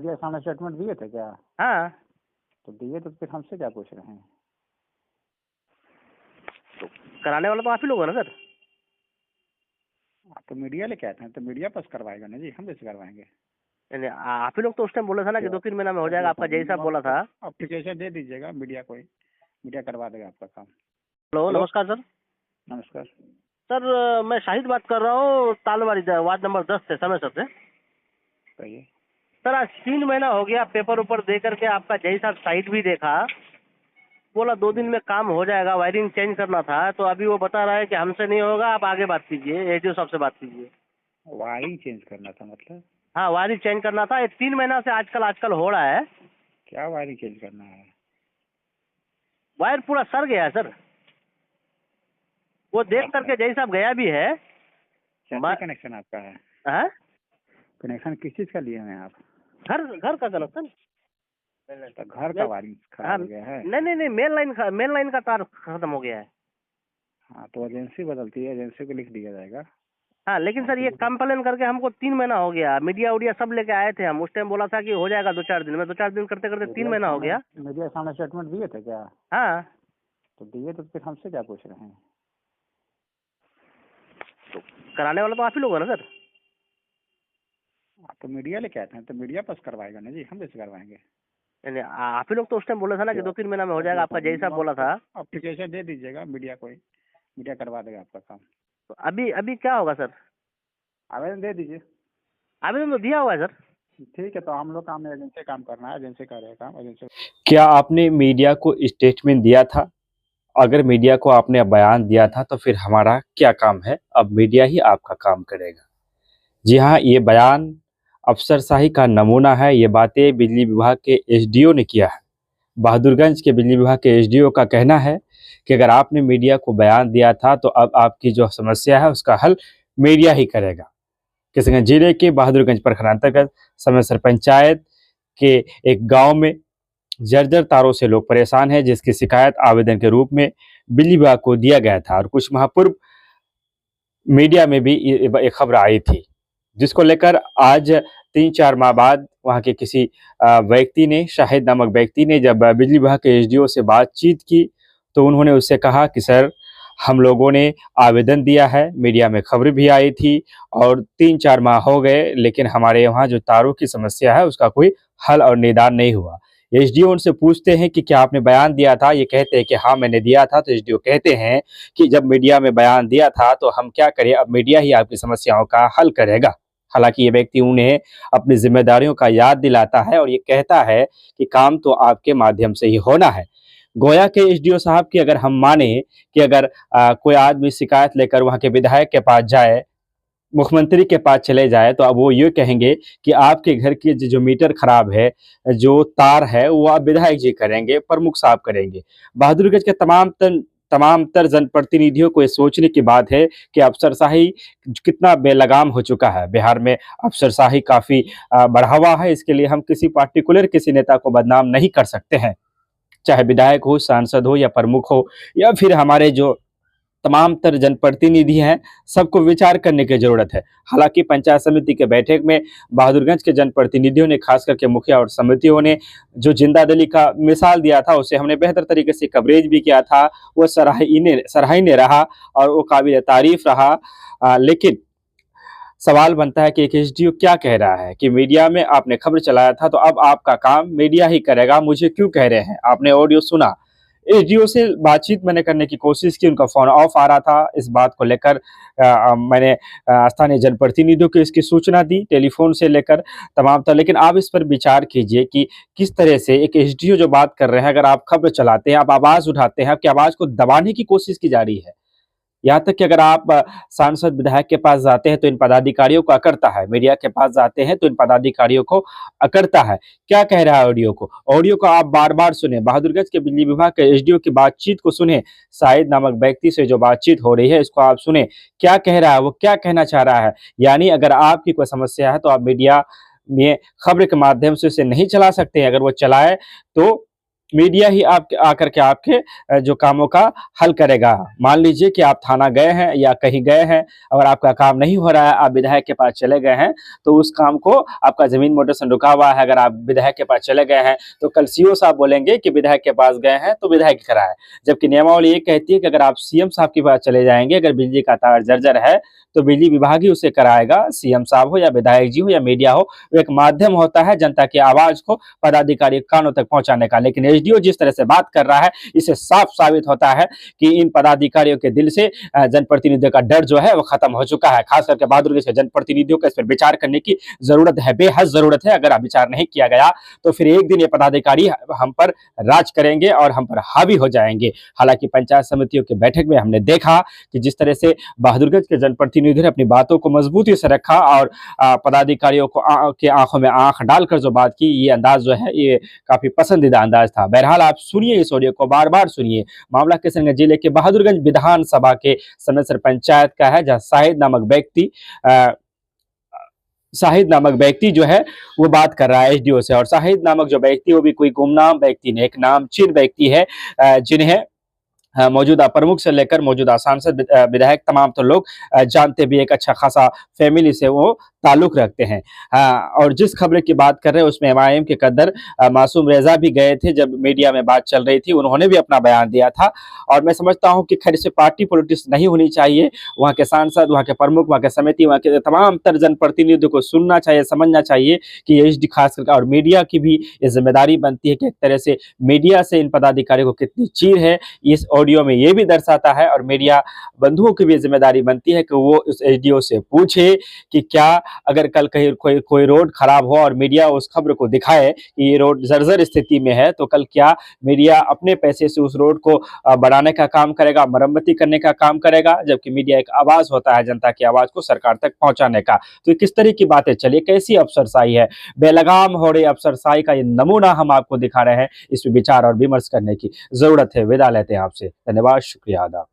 दिया, सामने स्टेटमेंट दिए थे क्या? हाँ। तो दिए तो फिर हमसे क्या पूछ रहे हैं? तो कराने वाला तो आप ही लोग हो ना सर। आप तो मीडिया लेके आए थे, तो मीडिया पास करवाएगा ना जी, हम कैसे करवाएंगे? यानी आप ही लोग तो उस टाइम बोला था ना कि 2-3 महीना में हो जाएगा, आपका जय साहब बोला था। अप्लीकेशन दे दीजिएगा, मीडिया करवा देगा आपका काम। हेलो, नमस्कार सर। नमस्कार सर मैं शाहिद बात कर रहा हूँ, तालवाड़ी वार्ड नंबर 10 से, समय सर से। कहिए। सर आज 3 महीना हो गया, पेपर ऊपर दे करके आपका जय साहब साइट भी देखा, बोला 2 दिन में काम हो जाएगा, वायरिंग चेंज करना था। तो अभी वो बता रहा है कि हमसे नहीं होगा, आप आगे बात कीजिए, एडीओ साहब से बात कीजिए। वायरिंग चेंज करना था मतलब? हाँ, वायरिंग चेंज करना था। ये 3 महीना से आजकल हो रहा है। क्या वायरिंग चेंज करना है? वायर पूरा सड़ गया है सर। वो देख करके जय साहब गया भी है। कैसे कनेक्शन आपका है? हाँ? कनेक्शन किस चीज का लिए हैं आप? घर का कनेक्शन। तो घर का वायरिंग खराब हो गया है? नहीं, मेन लाइन का तार खत्म हो गया है। हाँ तो एजेंसी बदलती है, एजेंसी को लिख दिया जाएगा। हाँ, लेकिन सर ये कंप्लेन करके हमको 3 महीना हो गया। मीडिया उडिया सब लेके आए थे हम, उस टाइम बोला था कि हो जाएगा 2-4 दिन में। 2-4 दिन करते करते 3 महीना हो गया। मीडिया सामने स्टेटमेंट दिए थे क्या? हाँ। तो दिए तो फिर हमसे क्या पूछ रहे हैं? तो कराने वाला तो आप ही लोग हो ना सर। आप तो मीडिया लेके आए थे, तो मीडिया पास करवाएगा ना जी, हम कैसे करवाएंगे? यानी आप ही लोग तो उस टाइम बोला था ना कि 2-3 महीना में हो जाएगा, आपका जय साहब बोला था। अप्लीकेशन दे दीजिएगा, मीडिया करवा देगा आपका काम। तो अभी क्या होगा सर? आवेदन दे दीजिए। आवेदन तो दिया हुआ है सर। ठीक है, तो हम लोग काम एजेंसी काम करना है, एजेंसी का रहेगा काम एजेंसी। क्या आपने मीडिया को स्टेटमेंट दिया था? अगर मीडिया को आपने बयान दिया था तो फिर हमारा क्या काम है? अब मीडिया ही आपका काम करेगा। जी हाँ, ये बयान अफसरशाही का नमूना है। ये बातें बिजली विभाग के एसडीओ ने किया है। बहादुरगंज के बिजली विभाग के एसडीओ का कहना है कि अगर आपने मीडिया को बयान दिया था तो अब आपकी जो समस्या है उसका हल मीडिया ही करेगा। किशनगंज जिले के बहादुरगंज प्रखंड अंतर्गत समयसर पंचायत के एक गांव में जर्जर तारों से लोग परेशान हैं, जिसकी शिकायत आवेदन के रूप में बिजली विभाग को दिया गया था और कुछ माह पूर्व मीडिया में भी एक खबर आई थी, जिसको लेकर आज 3-4 माह बाद वहां के किसी व्यक्ति ने, शाहिद नामक व्यक्ति ने, जब बिजली विभाग के एसडीओ से बातचीत की तो उन्होंने उससे कहा कि सर, हम लोगों ने आवेदन दिया है, मीडिया में खबर भी आई थी और 3-4 माह हो गए, लेकिन हमारे यहाँ जो तारों की समस्या है उसका कोई हल और निदान नहीं हुआ। एसडीओ उनसे पूछते हैं कि क्या आपने बयान दिया था? ये कहते हैं कि हाँ मैंने दिया था। तो एसडीओ कहते हैं कि जब मीडिया में बयान दिया था तो हम क्या करें, अब मीडिया ही आपकी समस्याओं का हल करेगा। हालांकि ये व्यक्ति उन्हें अपनी जिम्मेदारियों का याद दिलाता है और ये कहता है कि काम तो आपके माध्यम से ही होना है। गोया के एसडीओ साहब की अगर हम माने कि अगर कोई आदमी शिकायत लेकर वहां के विधायक के पास जाए, मुख्यमंत्री के पास चले जाए, तो अब वो ये कहेंगे कि आपके घर की जो मीटर खराब है, जो तार है, वो आप विधायक जी करेंगे, प्रमुख साहब करेंगे। बहादुरगंज के तमाम तर जनप्रतिनिधियों को ये सोचने की बात है कि अफसरशाही कितना बेलगाम हो चुका है। बिहार में अफसरशाही काफी बढ़ावा है। इसके लिए हम किसी पार्टिकुलर किसी नेता को बदनाम नहीं कर सकते हैं, चाहे विधायक हो, सांसद हो या प्रमुख हो, या फिर हमारे जो तमाम तर जनप्रतिनिधि हैं, सबको विचार करने की जरूरत है। हालांकि पंचायत समिति के बैठक में बहादुरगंज के जनप्रतिनिधियों ने, खास करके मुखिया और समितियों ने जो जिंदादिली का मिसाल दिया था, उसे हमने बेहतर तरीके से कवरेज भी किया था। वो सराहनीय रहा और वो काबिल तारीफ रहा। लेकिन सवाल बनता है कि एक एसडीओ क्या कह रहा है कि मीडिया में आपने खबर चलाया था तो अब आपका काम मीडिया ही करेगा, मुझे क्यों कह रहे हैं? आपने ऑडियो सुना। एसडीओ से बातचीत मैंने करने की कोशिश की, उनका फोन ऑफ आ रहा था। इस बात को लेकर मैंने स्थानीय जनप्रतिनिधियों को इसकी सूचना दी, टेलीफोन से लेकर तमाम तरह। लेकिन आप इस पर विचार कीजिए कि किस तरह से एक एसडीओ जो बात कर रहे हैं, अगर आप खबर चलाते हैं, आप आवाज उठाते हैं, आपकी आवाज को दबाने की कोशिश की जा रही है। यहाँ तक कि अगर आप सांसद विधायक के पास जाते हैं तो इन पदाधिकारियों को अकड़ता है, मीडिया के पास जाते हैं तो इन पदाधिकारियों को अकड़ता है। क्या कह रहा है ऑडियो को आप बार बार सुने। बहादुरगंज के बिजली विभाग के एसडीओ की बातचीत को सुने, शाहिद नामक व्यक्ति से जो बातचीत हो रही है इसको आप सुने। क्या कह रहा है, वो क्या कहना चाह रहा है? यानी अगर आपकी कोई समस्या है तो आप मीडिया में खबर के माध्यम से उसे नहीं चला सकते। अगर वो चलाए तो मीडिया ही आपके आकर के आपके जो कामों का हल करेगा। मान लीजिए कि आप थाना गए हैं या कहीं गए हैं, अगर आपका काम नहीं हो रहा है, आप विधायक के पास चले गए हैं, तो उस काम को आपका ज़मीन मोटरसाइकिल रुका हुआ है, अगर आप विधायक के पास चले गए हैं, तो कल सीओ साहब बोलेंगे कि विधायक के पास गए हैं, तो विधायक ही कराए। जबकि नियमावली ये कहती है कि अगर आप सीएम साहब के पास चले जाएँगे, अगर बिजली का तार जर्जर है, तो बिजली विभाग ही उसे कराएगा, सीएम साहब हो या विधायक जी हो या मीडिया हो, वो एक माध्यम होता है जनता की आवाज़ को पदाधिकारी के कानों तक पहुँचाने का। लेकिन एसडीओ जिस तरह से बात कर रहा है, इससे साफ साबित होता है कि इन पदाधिकारियों के दिल से जनप्रतिनिधियों का डर जो है वो खत्म हो चुका है। खास करके बहादुरगंज के जनप्रतिनिधियों को इस पर विचार करने की जरूरत है, बेहद जरूरत है। अगर विचार नहीं किया गया तो फिर एक दिन ये पदाधिकारी हम पर राज करेंगे और हम पर हावी हो जाएंगे। हालांकि पंचायत समितियों की बैठक में हमने देखा कि जिस तरह से बहादुरगंज के जनप्रतिनिधियों ने अपनी बातों को मजबूती से रखा और पदाधिकारियों को के आंखों में आंख डालकर जो बात की, ये अंदाज जो है ये काफी पसंदीदा अंदाज था। बहरहाल आप सुनिए इस ऑडियो को, बार बार सुनिए। मामला किशनगंज जिले के बहादुरगंज विधानसभा के समेसर पंचायत का है, जहां शाहिद नामक व्यक्ति जो है वो बात कर रहा है एसडीओ से। और शाहिद नामक जो व्यक्ति वो भी कोई गुमनाम व्यक्ति नहीं, एक नामचीन व्यक्ति है जिन्हें मौजूदा प्रमुख से लेकर मौजूदा सांसद विधायक तमाम तो लोग जानते भी, एक अच्छा खासा फैमिली से वो ताल्लुक रखते हैं। और जिस खबर की बात कर रहे हैं उसमें एमआईएम के कद्र मासूम रेजा भी गए थे, जब मीडिया में बात चल रही थी उन्होंने भी अपना बयान दिया था। और मैं समझता हूं कि खैर से पार्टी पॉलिटिक्स नहीं होनी चाहिए, वहाँ के सांसद, वहाँ के प्रमुख, वहाँ के समिति, वहाँ के तमाम तर जनप्रतिनिधियों को सुनना चाहिए, समझना चाहिए कि एसडी खास करके और मीडिया की भी ये जिम्मेदारी बनती है कि एक तरह से मीडिया से इन पदाधिकारियों को कितनी चीर है, इस ऑडियो में ये भी दर्शाता है। और मीडिया बंधुओं की भी जिम्मेदारी बनती है कि वो उस एसडीओ से पूछे कि क्या अगर कल कहीं कोई रोड खराब हो और मीडिया उस खबर को दिखाए कि ये रोड जर्जर स्थिति में है, तो कल क्या मीडिया अपने पैसे से उस रोड को बढ़ाने का काम करेगा, मरम्मती करने का काम करेगा? जबकि मीडिया एक आवाज होता है जनता की आवाज को सरकार तक पहुंचाने का। तो ये किस तरह की बातें चली, कैसी अफसरशाही है, बेलगाम हो रही अफसरशाही का ये नमूना हम आपको दिखा रहे हैं। इस पर विचार और विमर्श करने की जरूरत है। विदा लेते हैं आपसे, धन्यवाद, शुक्रिया, आदाब।